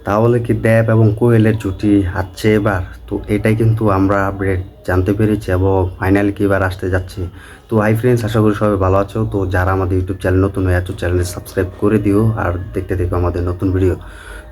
তাহলে কি দেব এবং কোয়েলের জুটি আসছে এবার? তো এটাই কিন্তু আমরা আপডেট জানতে পেরেছি এবং ফাইনালি কি এবার আসতে যাচ্ছে। তো হাই ফ্রেন্ডস, আশা করি সবাই ভালো আছো। তো যারা আমাদের ইউটিউব চ্যানেল নতুন হয়ে আছো, চ্যানেলে সাবস্ক্রাইব করে দিও আর দেখতে দেখো আমাদের নতুন ভিডিও।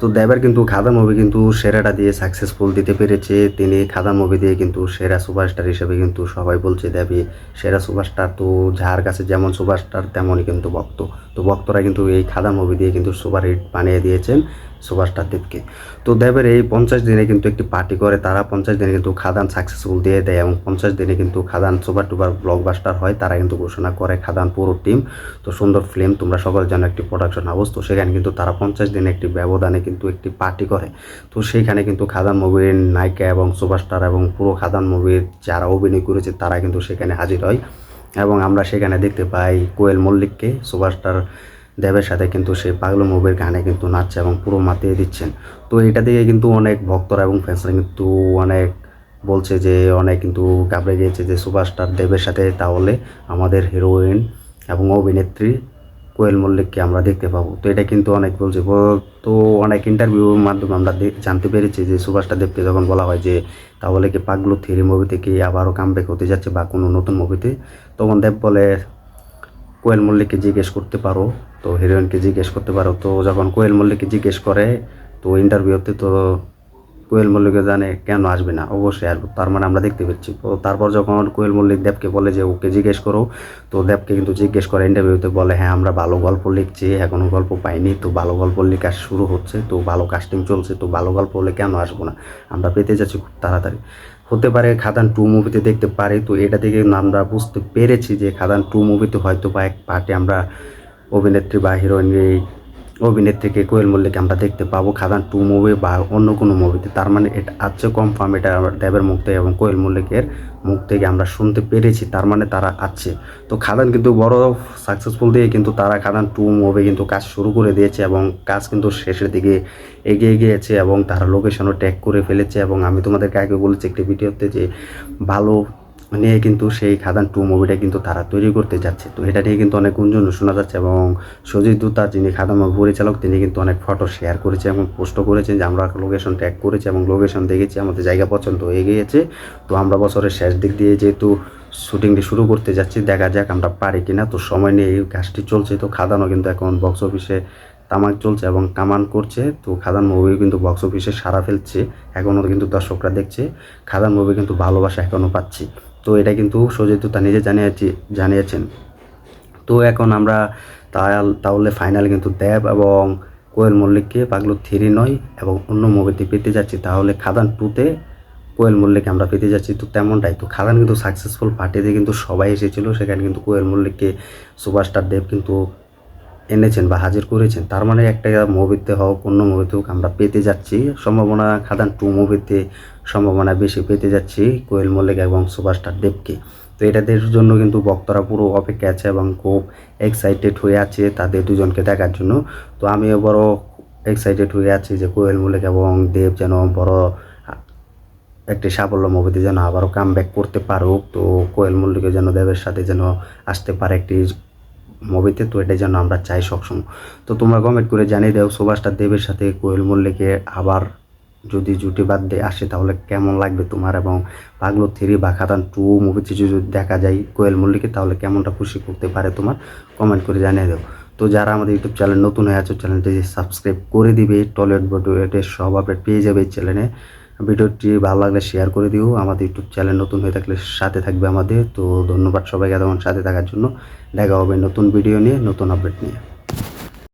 তো দেবের কিন্তু খাদান মুভি কিন্তু সেরাটা দিয়ে সাকসেসফুল দিতে পেরেছে। তিনি খাদান মুভি দিয়ে কিন্তু সেরা সুপারস্টার হিসেবে কিন্তু সবাই বলছে দেবী সেরা সুপারস্টার। তো যার কাছে যেমন সুপারস্টার তেমনই কিন্তু ভক্ত। তো ভক্তরা কিন্তু এই খাদান মুভি দিয়ে কিন্তু সুপার হিট বানিয়ে দিয়েছেন সুপারস্টার দেবকে। তো দেবের এই 50 দিনে কিন্তু একটি পার্টি করে তারা, 50 দিনে কিন্তু খাদান সাকসেসফুল দিয়ে দেয় এবং 50 দিনে কিন্তু খাদান সুপার টুপার ব্লকবাস্টার হয়। তারা কিন্তু ঘোষণা করে খাদান পুরো টিম। তো সুন্দর ফিল্ম তোমরা সকলে জানো, একটি প্রোডাকশন হাউস। তো সেখানে কিন্তু তারা 50 দিনে একটি ব্যবধানে কিন্তু একটি পার্টি করে। তো সেইখানে কিন্তু খাদান মুভির নায়িকা এবং সুপারস্টার এবং পুরো খাদান মুভির যারা অভিনয় করেছে তারা কিন্তু সেখানে হাজির হয় এবং আমরা সেখানে দেখতে পাই কোয়েল মল্লিককে সুপারস্টার দেবের সাথে কিন্তু সেই পাগলু মুভির গানে কিন্তু নাচছে এবং পুরো মাতিয়ে দিচ্ছেন। তো এটা দিয়ে কিন্তু অনেক ভক্তরা এবং ফ্যান্সরা কিন্তু অনেক বলছে যে অনেক কিন্তু ঘাবড়ে গিয়েছে যে সুপারস্টার দেবের সাথে তাহলে আমাদের হিরোইন এবং অভিনেত্রী কোয়েল মল্লিককে আমরা দেখতে পাবো। তো এটা কিন্তু অনেক বলছে তো অনেক ইন্টারভিউর মাধ্যমে আমরা জানতে পেরেছি যে সুপারস্টার দেবকে যখন বলা হয় যে তাহলে কি পাগলু 3 মুভিতে কি আবারও কামব্যাক হতে যাচ্ছে বা কোনো নতুন মুভিতে, তখন দেব বলে কোয়েল মল্লিককে জিজ্ঞেস করতে পারো, তো হিরোইনকে জিজ্ঞেস করতে পারো। তো যখন কোয়েল মল্লিককে জিজ্ঞেস করে তো ইন্টারভিউতে, তো কোয়েল মল্লিকও জানে কেন আসবে না, অবশ্যই আসবো। তার মানে আমরা দেখতে পাচ্ছি। তো তারপর যখন কোয়েল মল্লিক দেবকে বলে যে ওকে জিজ্ঞেস করো, তো দেবকে কিন্তু জিজ্ঞেস করে ইন্টারভিউতে, বলে হ্যাঁ আমরা ভালো গল্প লিখছি, এখনও গল্প পাইনি, তো ভালো গল্প লেখা শুরু হচ্ছে, তো ভালো কাস্টিং চলছে, তো ভালো গল্প হলে কেন আসবো না, আমরা পেতে যাচ্ছি খুব তাড়াতাড়ি। হতে পারে খাদান 2 মুভিতে দেখতে পারি। তো এটা থেকে আমরা বুঝতে পেরেছি যে খাদান 2 মুভিতে হয়তো বা এক পার্টে আমরা অভিনেত্রী বা হিরোইন অভিনেত্রীকে কোয়েল মল্লিক আমরা দেখতে পাবো খাদান 2 মুভি বা অন্য কোনো মুভিতে। তার মানে এটা আছে কনফার্ম, এটা দেবের মুখ থেকে এবং কোয়েল মল্লিকের মুখ থেকে আমরা শুনতে পেরেছি, তার মানে তারা আছে। তো খাদান কিন্তু বড় সাকসেসফুল দিয়ে কিন্তু তারা খাদান 2 মুভি কিন্তু কাজ শুরু করে দিয়েছে এবং কাজ কিন্তু শেষের দিকে এগিয়ে গিয়েছে এবং তারা লোকেশনও ট্যাগ করে ফেলেছে। এবং আমি তোমাদেরকে আগে বলেছি একটি ভিডিওতে যে ভালো নিয়ে কিন্তু সেই খাদান 2 মুভিটা কিন্তু তারা তৈরি করতে যাচ্ছে। তো এটা নিয়ে কিন্তু অনেক গুঞ্জন শোনা যাচ্ছে এবং সজিত দত্তা যিনি খাদান মুভি পরিচালক তিনি কিন্তু অনেক ফটো শেয়ার করেছে এবং পোস্টও করেছেন যে আমরা লোকেশন ট্যাগ করেছি এবং লোকেশন দেখেছি, আমাদের জায়গা পছন্দ হয়ে গিয়েছে। তো আমরা বছরের শেষ দিক দিয়ে যেহেতু শুটিংটি শুরু করতে যাচ্ছি, দেখা যাক আমরা পারি কিনা। তো সময় নিয়ে এই কাজটি চলছে। তো খাদানও কিন্তু এখন বক্স অফিসে তামাক চলছে এবং কামান করছে। তো খাদান মুভি কিন্তু বক্স অফিসে সাড়া ফেলছে, এখনও কিন্তু দর্শকরা দেখছে। খাদান মুভি কিন্তু ভালোবাসা এখনও পাচ্ছি। তো এটা কিন্তু সজিত দত্তা নিজে জানিয়েছেন। তো এখন আমরা তাহলে ফাইনাল কিন্তু দেব এবং কোয়েল মল্লিককে পাগলু 3 নয় এবং অন্য মুভিতে পেতে যাচ্ছি। তাহলে খাদান 2তে কোয়েল মল্লিককে আমরা পেতে যাচ্ছি। তো তেমনটাই। তো খাদান কিন্তু সাকসেসফুল পার্টিতে কিন্তু সবাই এসেছিল, সেখানে কিন্তু কোয়েল মল্লিককে সুপারস্টার দেব কিন্তু এনেছেন বা হাজির করেছেন। তার মানে একটা মুভিতে হোক অন্য মুভিতে হোক আমরা পেতে যাচ্ছি। সম্ভাবনা খাদান 2 মুভিতে সম্ভাবনা বেশি পেতে যাচ্ছি কোয়েল মল্লিক এবং সুপারস্টার দেবকে। তো এটাদের জন্য কিন্তু ভক্তরা পুরো অপেক্ষা আছে এবং খুব এক্সাইটেড হয়ে আছে তাদের দুজনকে দেখার জন্য। তো আমিও বড় এক্সাইটেড হয়ে আছি যে কোয়েল মল্লিক এবং দেব যেন বড় একটি সাফল্য মুভিতে যেন আবারও কামব্যাক করতে পারুক। তো কোয়েল মল্লিকের যেন দেবের সাথে যেন আসতে পারে একটি মুভিতে। তো এটা যেন আমরা চাই সবসময়। তো তোমরা কমেন্ট করে জানিয়ে দাও সুপারস্টার দেবের সাথে কোয়েল মল্লিকের আবার যদি জুটি বাদ দিয়ে আসে তাহলে কেমন লাগবে তোমার, এবং পাগলু 3 বা খাদান 2 মুভিতে যদি দেখা যায় কোয়েল মল্লিকে তাহলে কেমনটা খুশি করতে পারে তোমার, কমেন্ট করে জানিয়ে দাও। তো যারা আমাদের ইউটিউব চ্যানেল নতুন হয়ে আছে চ্যানেলটি সাবস্ক্রাইব করে দিবে, টলিউড বলিউডের সব আপডেট পেয়ে যাবে এই চ্যানেলে। ভিডিওটি ভালো লাগলে শেয়ার করে দিও। আমাদের ইউটিউব চ্যানেল নতুন হয়ে থাকলে সাথে থাকবে আমাদের। তো ধন্যবাদ সবাইকে এতক্ষণ সাথে থাকার জন্য। দেখা হবে নতুন ভিডিও নিয়ে, নতুন আপডেট নিয়ে।